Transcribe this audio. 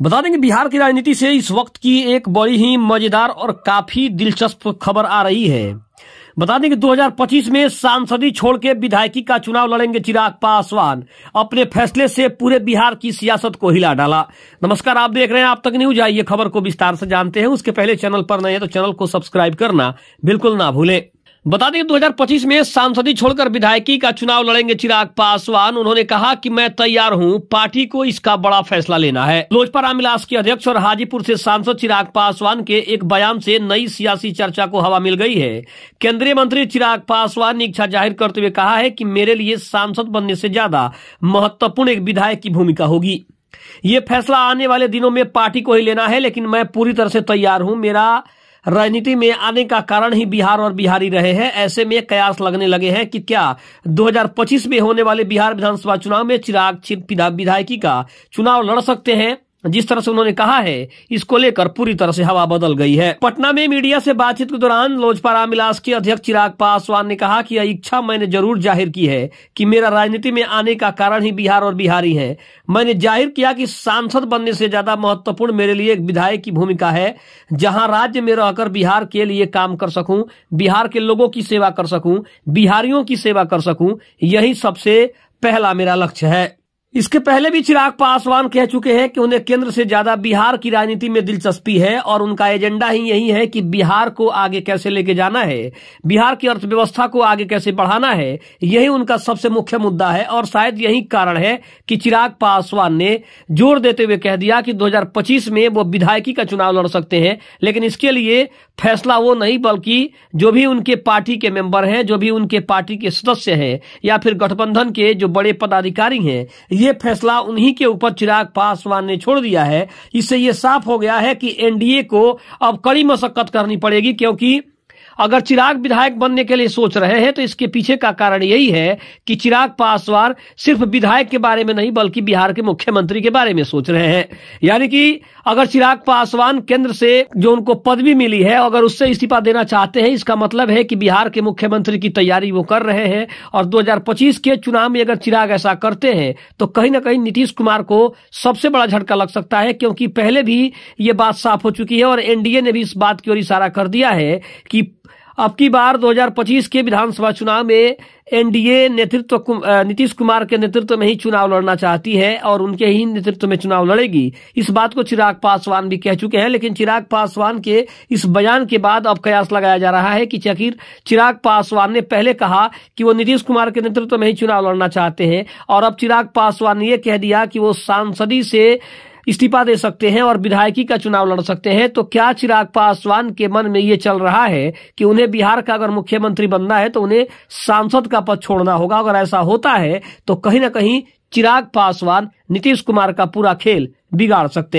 बता दें कि बिहार की राजनीति से इस वक्त की एक बड़ी ही मजेदार और काफी दिलचस्प खबर आ रही है। बता दें कि 2025 में सांसदी छोड़ के विधायकी का चुनाव लड़ेंगे चिराग पासवान। अपने फैसले से पूरे बिहार की सियासत को हिला डाला। नमस्कार, आप देख रहे हैं आप तक न्यूज। आइए खबर को विस्तार से जानते हैं। उसके पहले चैनल पर नए हैं तो चैनल को सब्सक्राइब करना बिल्कुल ना भूलें। बता दें कि 2025 में सांसदी छोड़कर विधायकी का चुनाव लड़ेंगे चिराग पासवान। उन्होंने कहा कि मैं तैयार हूं, पार्टी को इसका बड़ा फैसला लेना है। लोजपा रामविलास के अध्यक्ष और हाजीपुर से सांसद चिराग पासवान के एक बयान से नई सियासी चर्चा को हवा मिल गई है। केंद्रीय मंत्री चिराग पासवान ने इच्छा जाहिर करते हुए कहा है कि मेरे लिए सांसद बनने से ज्यादा महत्वपूर्ण एक विधायक की भूमिका होगी। ये फैसला आने वाले दिनों में पार्टी को ही लेना है, लेकिन मैं पूरी तरह से तैयार हूं। मेरा राजनीति में आने का कारण ही बिहार और बिहारी रहे हैं। ऐसे में कयास लगने लगे हैं कि क्या 2025 में होने वाले बिहार विधानसभा चुनाव में चिराग विधायकी का चुनाव लड़ सकते हैं। जिस तरह से उन्होंने कहा है, इसको लेकर पूरी तरह से हवा बदल गई है। पटना में मीडिया से बातचीत के दौरान लोजपा रामविलास के अध्यक्ष चिराग पासवान ने कहा कि यह इच्छा मैंने जरूर जाहिर की है कि मेरा राजनीति में आने का कारण ही बिहार और बिहारी है। मैंने जाहिर किया कि सांसद बनने से ज्यादा महत्वपूर्ण मेरे लिए एक विधायक की भूमिका है, जहां राज्य में रहकर बिहार के लिए काम कर सकूं, बिहार के लोगों की सेवा कर सकूं, बिहारियों की सेवा कर सकूं। यही सबसे पहला मेरा लक्ष्य है। इसके पहले भी चिराग पासवान कह चुके हैं कि उन्हें केंद्र से ज्यादा बिहार की राजनीति में दिलचस्पी है और उनका एजेंडा ही यही है कि बिहार को आगे कैसे लेके जाना है, बिहार की अर्थव्यवस्था को आगे कैसे बढ़ाना है। यही उनका सबसे मुख्य मुद्दा है और शायद यही कारण है कि चिराग पासवान ने जोर देते हुए कह दिया कि 2025 में वो विधायकी का चुनाव लड़ सकते हैं, लेकिन इसके लिए फैसला वो नहीं बल्कि जो भी उनके पार्टी के मेंबर हैं, जो भी उनके पार्टी के सदस्य हैं या फिर गठबंधन के जो बड़े पदाधिकारी हैं, ये फैसला उन्हीं के ऊपर चिराग पासवान ने छोड़ दिया है। इससे ये साफ हो गया है कि एनडीए को अब कड़ी मशक्कत करनी पड़ेगी, क्योंकि अगर चिराग विधायक बनने के लिए सोच रहे हैं तो इसके पीछे का कारण यही है कि चिराग पासवान सिर्फ विधायक के बारे में नहीं बल्कि बिहार के मुख्यमंत्री के बारे में सोच रहे हैं। यानी कि अगर चिराग पासवान केंद्र से जो उनको पदवी मिली है, अगर उससे इस्तीफा देना चाहते हैं, इसका मतलब है कि बिहार के मुख्यमंत्री की तैयारी वो कर रहे हैं। और 2025 के चुनाव में अगर चिराग ऐसा करते हैं तो कहीं ना कहीं नीतीश कुमार को सबसे बड़ा झटका लग सकता है, क्योंकि पहले भी ये बात साफ हो चुकी है और एनडीए ने भी इस बात की ओर इशारा कर दिया है कि अब की बार 2025 के विधानसभा चुनाव में एनडीए नेतृत्व नीतीश कुमार के नेतृत्व में ही चुनाव लड़ना चाहती है और उनके ही नेतृत्व में चुनाव लड़ेगी। इस बात को चिराग पासवान भी कह चुके हैं, लेकिन चिराग पासवान के इस बयान के बाद अब कयास लगाया जा रहा है कि आखिर चिराग पासवान ने पहले कहा कि वो नीतीश कुमार के नेतृत्व में ही चुनाव लड़ना चाहते हैं और अब चिराग पासवान ने यह कह दिया कि वो सांसदी से इस्तीफा दे सकते हैं और विधायकी का चुनाव लड़ सकते हैं। तो क्या चिराग पासवान के मन में ये चल रहा है कि उन्हें बिहार का अगर मुख्यमंत्री बनना है तो उन्हें सांसद का पद छोड़ना होगा? अगर ऐसा होता है तो कहीं ना कहीं चिराग पासवान नीतीश कुमार का पूरा खेल बिगाड़ सकते हैं।